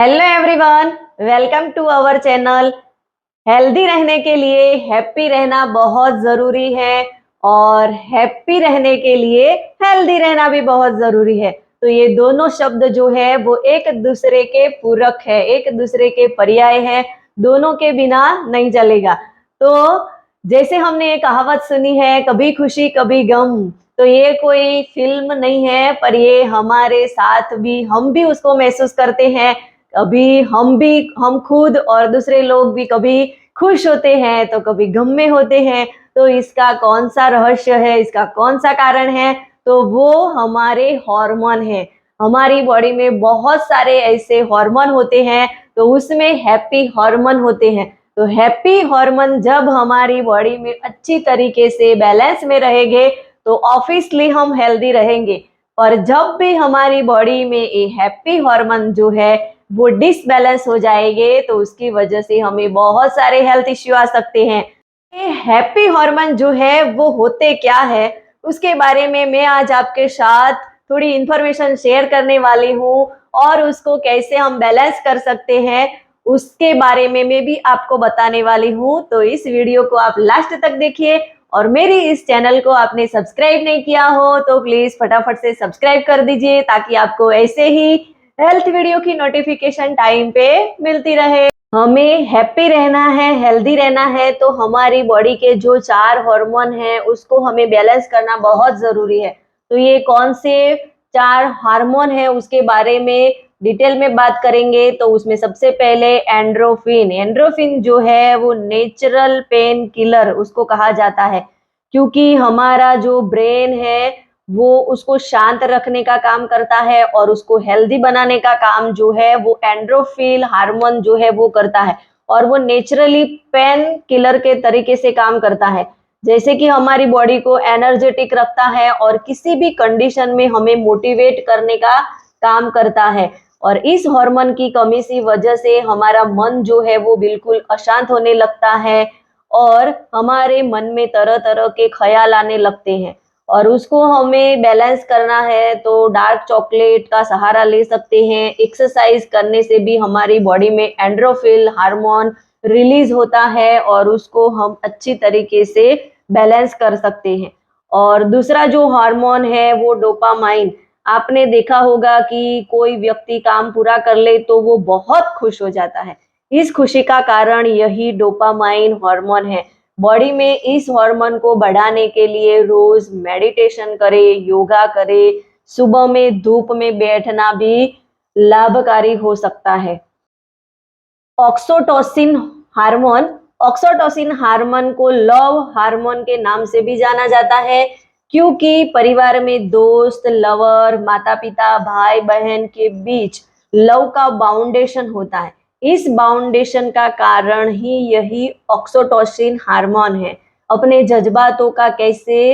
Hello everyone, welcome to our channel. Healthy रहने के लिए हैप्पी रहना बहुत जरूरी है और हैप्पी रहने के लिए हेल्दी रहना भी बहुत जरूरी है। तो ये दोनों शब्द जो है वो एक दूसरे के पूरक है, एक दूसरे के पर्याय है, दोनों के बिना नहीं चलेगा। तो जैसे हमने ये कहावत सुनी है, कभी खुशी कभी गम, तो ये कोई फिल्म नहीं है, पर ये हमारे साथ भी, हम भी उसको महसूस करते हैं। कभी हम खुद और दूसरे लोग भी कभी खुश होते हैं तो कभी गम में होते हैं। तो इसका कौन सा रहस्य है, इसका कौन सा कारण है? तो वो हमारे हार्मोन है। हमारी बॉडी में बहुत सारे ऐसे हार्मोन होते हैं, तो उसमें हैप्पी हार्मोन होते हैं। तो हैप्पी हार्मोन जब हमारी बॉडी में अच्छी तरीके से बैलेंस में रहेंगे तो ऑब्वियसली हम हेल्दी रहेंगे। और जब भी हमारी बॉडी में ये हैप्पी हार्मोन जो है वो डिसबैलेंस हो जाएंगे तो उसकी वजह से हमें बहुत सारे हेल्थ इश्यू आ सकते हैं। ये हैप्पी हार्मोन जो है वो होते क्या है, उसके बारे में मैं आज आपके साथ थोड़ी इंफॉर्मेशन शेयर करने वाली हूँ और उसको कैसे हम बैलेंस कर सकते हैं उसके बारे में मैं भी आपको बताने वाली हूँ। तो इस वीडियो को आप लास्ट तक देखिए और मेरी इस चैनल को आपने सब्सक्राइब नहीं किया हो तो प्लीज फटाफट से सब्सक्राइब कर दीजिए ताकि आपको ऐसे ही हेल्थ वीडियो की नोटिफिकेशन टाइम पे मिलती रहे। हमें हैप्पी रहना है, हेल्दी रहना है, तो हमारी बॉडी के जो 4 हार्मोन हैं उसको हमें बैलेंस करना बहुत जरूरी है। तो ये कौन से 4 हार्मोन है उसके बारे में डिटेल में बात करेंगे। तो उसमें सबसे पहले एंड्रोफिन। एंड्रोफिन जो है वो नेचुरल पेन किलर उसको कहा जाता है, क्योंकि हमारा जो ब्रेन है वो उसको शांत रखने का काम करता है और उसको हेल्दी बनाने का काम जो है वो एंड्रोफिन हार्मोन जो है वो करता है। और वो नेचुरली पेन किलर के तरीके से काम करता है, जैसे कि हमारी बॉडी को एनर्जेटिक रखता है और किसी भी कंडीशन में हमें मोटिवेट करने का काम करता है। और इस हार्मोन की कमी की वजह से हमारा मन जो है वो बिल्कुल अशांत होने लगता है और हमारे मन में तरह तरह के ख्याल आने लगते हैं। और उसको हमें बैलेंस करना है तो डार्क चॉकलेट का सहारा ले सकते हैं। एक्सरसाइज करने से भी हमारी बॉडी में एंड्रोफिन हार्मोन रिलीज होता है और उसको हम अच्छी तरीके से बैलेंस कर सकते हैं। और दूसरा जो हार्मोन है वो डोपामाइन। आपने देखा होगा कि कोई व्यक्ति काम पूरा कर ले तो वो बहुत खुश हो जाता है। इस खुशी का कारण यही डोपामाइन हार्मोन है। बॉडी में इस हार्मोन को बढ़ाने के लिए रोज मेडिटेशन करे, योगा करे, सुबह में धूप में बैठना भी लाभकारी हो सकता है। Oxytocin hormone. ऑक्सीटोसिन हार्मोन को लव हार्मोन के नाम से भी जाना जाता है, क्योंकि परिवार में दोस्त, लवर, माता पिता, भाई बहन के बीच लव का बाउंडेशन होता है। इस बाउंडेशन का कारण ही यही ऑक्सीटोसिन हार्मोन है। अपने जज्बातों का कैसे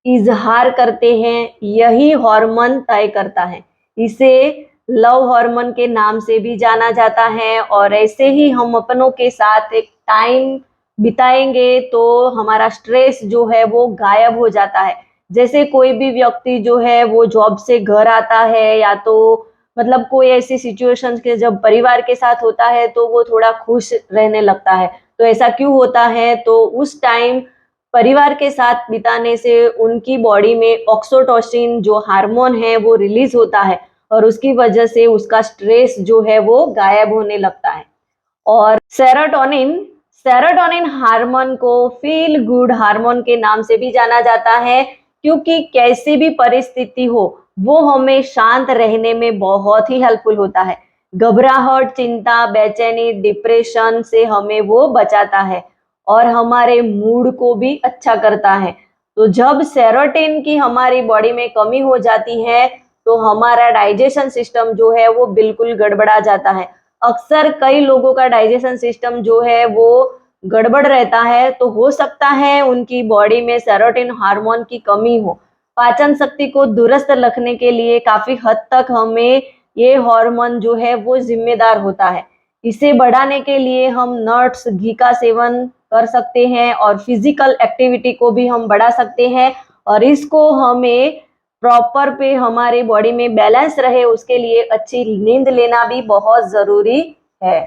इजहार करते हैं यही हार्मोन तय करता है। इसे लव हार्मोन के नाम से भी जाना जाता है। और ऐसे ही हम अपनों के साथ एक टाइम बिताएंगे तो हमारा स्ट्रेस जो है वो गायब हो जाता है। जैसे कोई भी व्यक्ति जो है वो जॉब से घर आता है या तो मतलब कोई ऐसी सिचुएशन के जब परिवार के साथ होता है तो वो थोड़ा खुश रहने लगता है। तो ऐसा क्यों होता है? तो उस टाइम परिवार के साथ बिताने से उनकी बॉडी में ऑक्सीटोसिन जो हार्मोन है वो रिलीज होता है और उसकी वजह से उसका स्ट्रेस जो है वो गायब होने लगता है। और सेरोटोनिन। सेरोटोनिन हार्मोन को फील गुड हार्मोन के नाम से भी जाना जाता है, क्योंकि कैसी भी परिस्थिति हो वो हमें शांत रहने में बहुत ही हेल्पफुल होता है। घबराहट, चिंता, बेचैनी, डिप्रेशन से हमें वो बचाता है और हमारे मूड को भी अच्छा करता है। तो जब सेरोटोनिन की हमारी बॉडी में कमी हो जाती है तो हमारा डाइजेशन सिस्टम जो है वो बिल्कुल गड़बड़ा जाता है। अक्सर कई लोगों का डाइजेशन सिस्टम जो है वो गड़बड़ रहता है, तो हो सकता है उनकी बॉडी में सेरोटोनिन हार्मोन की कमी हो। पाचन शक्ति को दुरुस्त रखने के लिए काफी हद तक हमें ये हार्मोन जो है वो जिम्मेदार होता है। इसे बढ़ाने के लिए हम नट्स, घी का सेवन कर सकते हैं और फिजिकल एक्टिविटी को भी हम बढ़ा सकते हैं। और इसको हमें प्रॉपर पे हमारे बॉडी में बैलेंस रहे उसके लिए अच्छी नींद लेना भी बहुत जरूरी है।